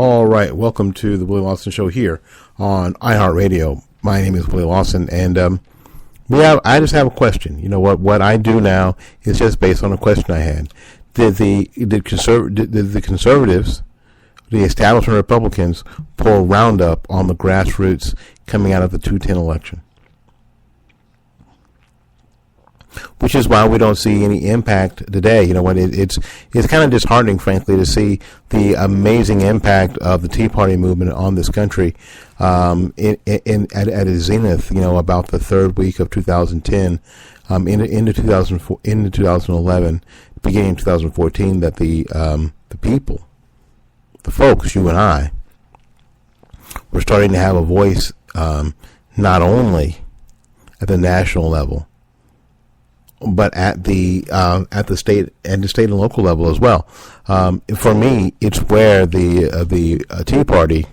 All right, welcome to the Willie Lawson Show here on iHeartRadio. My name is Willie Lawson, and I just have a question. You know what I do now is just based on a question I had. Did the conservatives, the establishment Republicans, pull Roundup on the grassroots coming out of the 2010 election? Which is why we don't see any impact today. You know what? It's kind of disheartening, frankly, to see the amazing impact of the Tea Party movement on this country at a zenith. You know, about the third week of 2010, into 2011, beginning of 2014, that the people, the folks, you and I, were starting to have a voice, not only at the national level, but at the state and local level as well. For me, it's where the Tea Party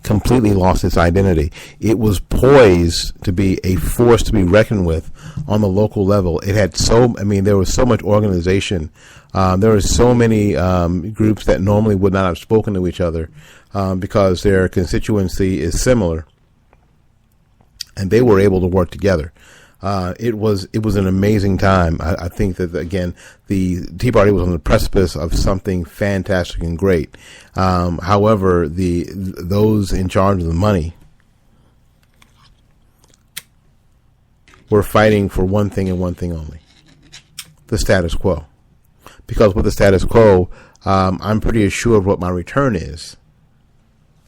completely lost its identity. It was poised to be a force to be reckoned with on the local level. It had there was so much organization. There were so many groups that normally would not have spoken to each other because their constituency is similar, and they were able to work together. It was an amazing time. I think that, again, the Tea Party was on the precipice of something fantastic and great. However, those in charge of the money were fighting for one thing and one thing only: the status quo. Because with the status quo, I'm pretty assured what my return is,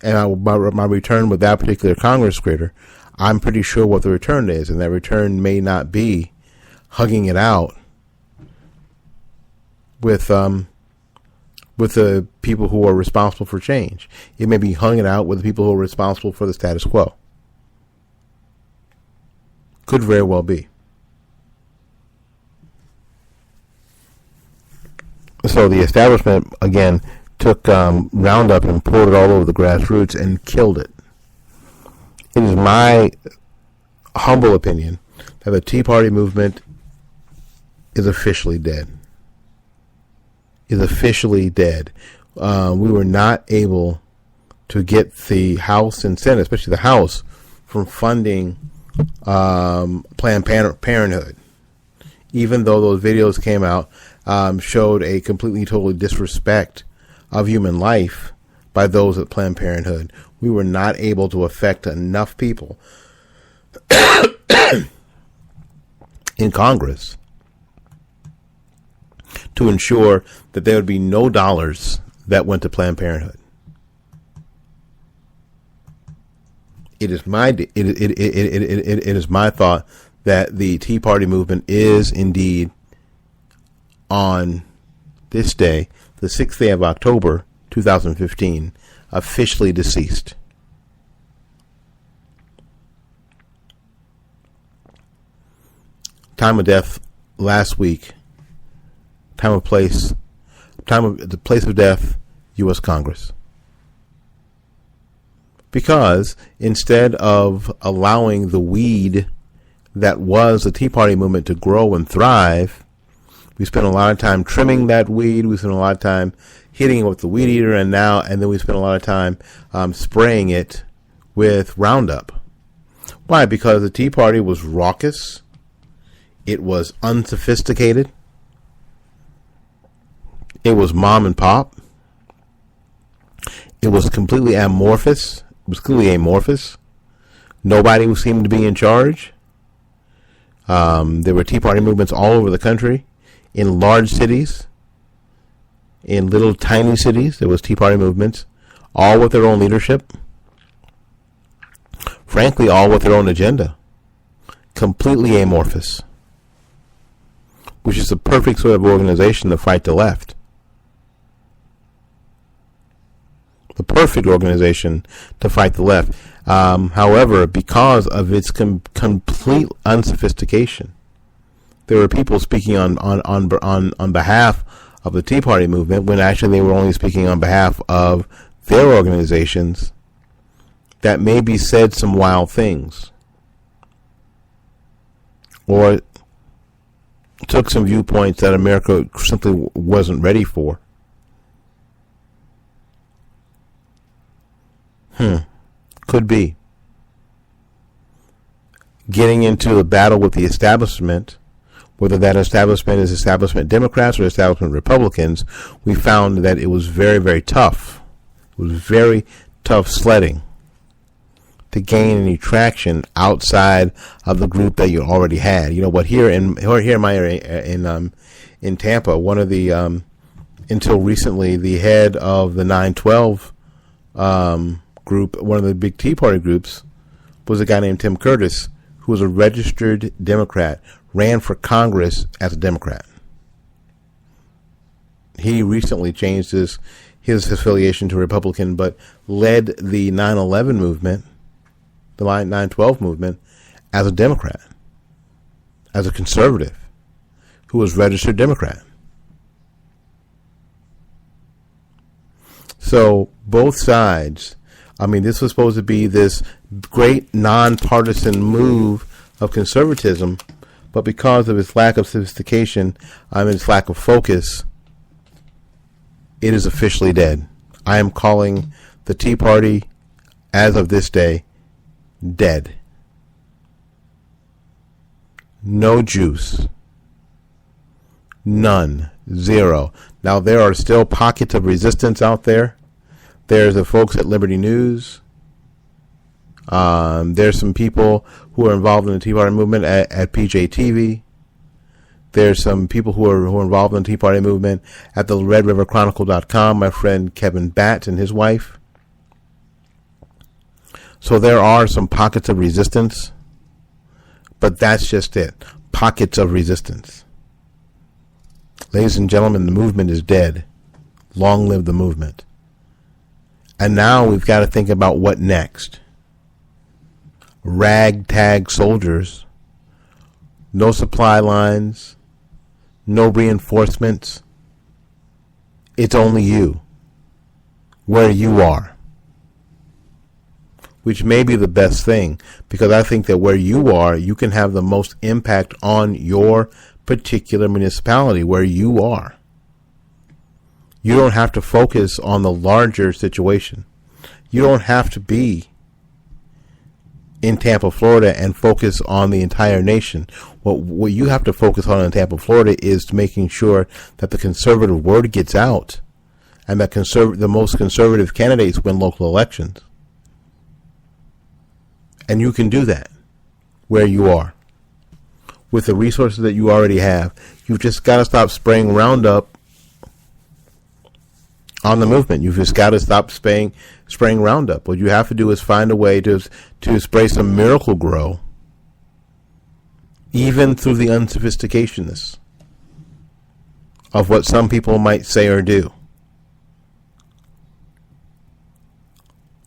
and my return with that particular Congress creator, I'm pretty sure what the return is, and that return may not be hugging it out with the people who are responsible for change. It may be hugging it out with the people who are responsible for the status quo. Could very well be. So the establishment, again, took Roundup and poured it all over the grassroots and killed it. It is my humble opinion that the Tea Party movement is officially dead. We were not able to get the House and Senate, especially the House, from funding Planned Parenthood. Even though those videos came out, showed a completely, totally disrespect of human life by those at Planned Parenthood. We were not able to affect enough people in Congress to ensure that there would be no dollars that went to Planned Parenthood. It is my thought that the Tea Party movement is indeed, on this day, the 6th day of October, 2015, officially deceased. Time of death last week. The place of death, U.S. Congress. Because instead of allowing the weed that was the Tea Party movement to grow and thrive, we spent a lot of time trimming that weed. We spent a lot of time hitting it with the weed eater, and then we spent a lot of time spraying it with Roundup. Why? Because the Tea Party was raucous. It was unsophisticated. It was mom and pop. It was completely amorphous. It was clearly amorphous. Nobody seemed to be in charge. There were Tea Party movements all over the country, in large cities, in little tiny cities. There was Tea Party movements, all with their own leadership. Frankly, all with their own agenda. Completely amorphous. Which is the perfect sort of organization to fight the left. The perfect organization to fight the left. However, because of its complete unsophistication, there were people speaking on behalf of the Tea Party movement when actually they were only speaking on behalf of their organizations that maybe said some wild things or took some viewpoints that America simply wasn't ready for. Could be. Getting into a battle with the establishment, whether that establishment is establishment Democrats or establishment Republicans, we found that it was very, very tough. It was very tough sledding to gain any traction outside of the group that you already had. You know, but here in my area, in Tampa, one of the until recently, the head of the 912 group, one of the big Tea Party groups, was a guy named Tim Curtis, who was a registered Democrat, ran for Congress as a Democrat. He recently changed his affiliation to Republican, but led the 9/11 movement, the 9/12 movement, as a Democrat, as a conservative, who was registered Democrat. So both sides, I mean, this was supposed to be this great nonpartisan move of conservatism, but because of its lack of sophistication, its lack of focus, it is officially dead. I am calling the Tea Party, as of this day, dead. No juice. None. Zero. Now, there are still pockets of resistance out there. There's the folks at Liberty News. There's some people who are involved in the Tea Party movement at PJTV. There's some people who are involved in the Tea Party movement at the RedRiverChronicle.com, my friend Kevin Batts and his wife. So there are some pockets of resistance, but that's just it. Pockets of resistance. Ladies and gentlemen, the movement is dead. Long live the movement. And now we've got to think about what next. Ragtag soldiers, no supply lines, no reinforcements. It's only you, where you are, which may be the best thing, because I think that where you are, you can have the most impact on your particular municipality, where you are. You don't have to focus on the larger situation. You don't have to be in Tampa, Florida, and focus on the entire nation. What you have to focus on in Tampa, Florida, is making sure that the conservative word gets out, and that the most conservative candidates win local elections. And you can do that where you are, with the resources that you already have. You've just got to stop spraying Roundup on the movement. You've just got to stop spraying Roundup. What you have to do is find a way to spray some Miracle Grow, even through the unsophisticationness of what some people might say or do,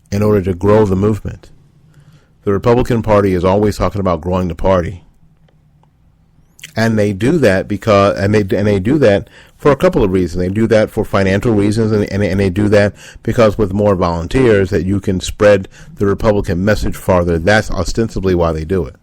in order to grow the movement. The Republican Party is always talking about growing the party. And they do that because they do that for a couple of reasons. They do that for financial reasons, and they do that because with more volunteers that you can spread the Republican message farther. That's ostensibly why they do it.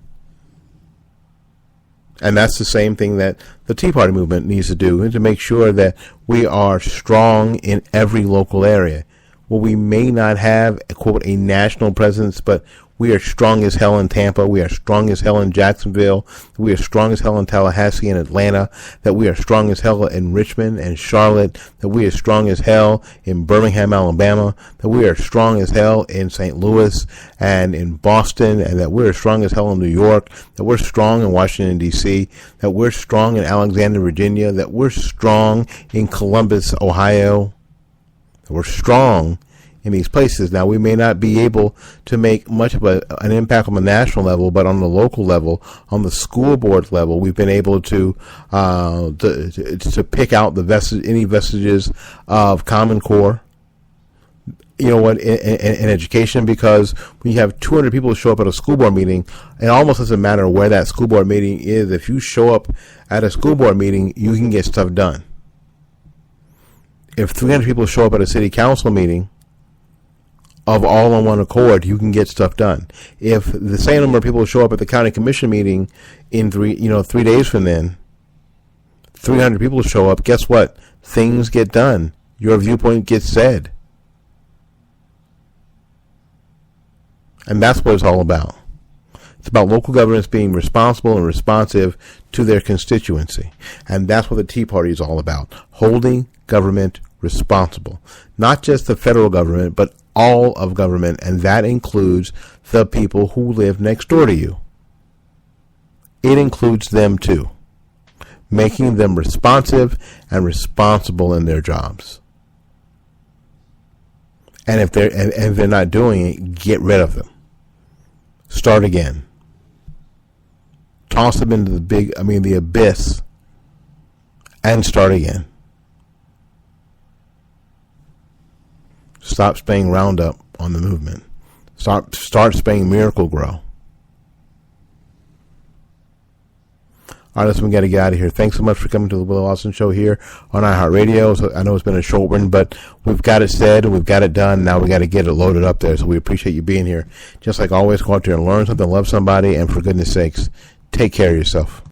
And that's the same thing that the Tea Party movement needs to do, to make sure that we are strong in every local area. Well, we may not have, quote, a national presence, but we are strong as hell in Tampa. We are strong as hell in Jacksonville. We are strong as hell in Tallahassee and Atlanta. That we are strong as hell in Richmond and Charlotte. That we are strong as hell in Birmingham, Alabama. That we are strong as hell in St. Louis and in Boston. And that we are strong as hell in New York. That we're strong in Washington, D.C. That we're strong in Alexandria, Virginia. That we're strong in Columbus, Ohio. That we're strong in these places. Now, we may not be able to make much of an impact on the national level, but on the local level, on the school board level, we've been able to pick out any vestiges of Common Core. You know what, in education, because when you have 200 people show up at a school board meeting, it almost doesn't matter where that school board meeting is. If you show up at a school board meeting, you can get stuff done. If 300 people show up at a city council meeting, of all on one accord, you can get stuff done. If the same number of people show up at the county commission meeting in 3 days from then, 300 people show up, guess what? Things get done. Your viewpoint gets said. And that's what it's all about. It's about local governments being responsible and responsive to their constituency. And that's what the Tea Party is all about. Holding government responsible. Not just the federal government, but all of government. And that includes the people who live next door to you. It includes them too. Making them responsive and responsible in their jobs. And if they're not doing it, get rid of them. Start again. Toss them into the abyss, and start again. Stop spraying Roundup on the movement. Start spraying Miracle Grow. All right, listen, we got to get out of here. Thanks so much for coming to the Will Austin Show here on iHeartRadio. So I know it's been a short one, but we've got it said, we've got it done. Now we got to get it loaded up there. So we appreciate you being here. Just like always, go out there and learn something, love somebody, and for goodness sakes, take care of yourself.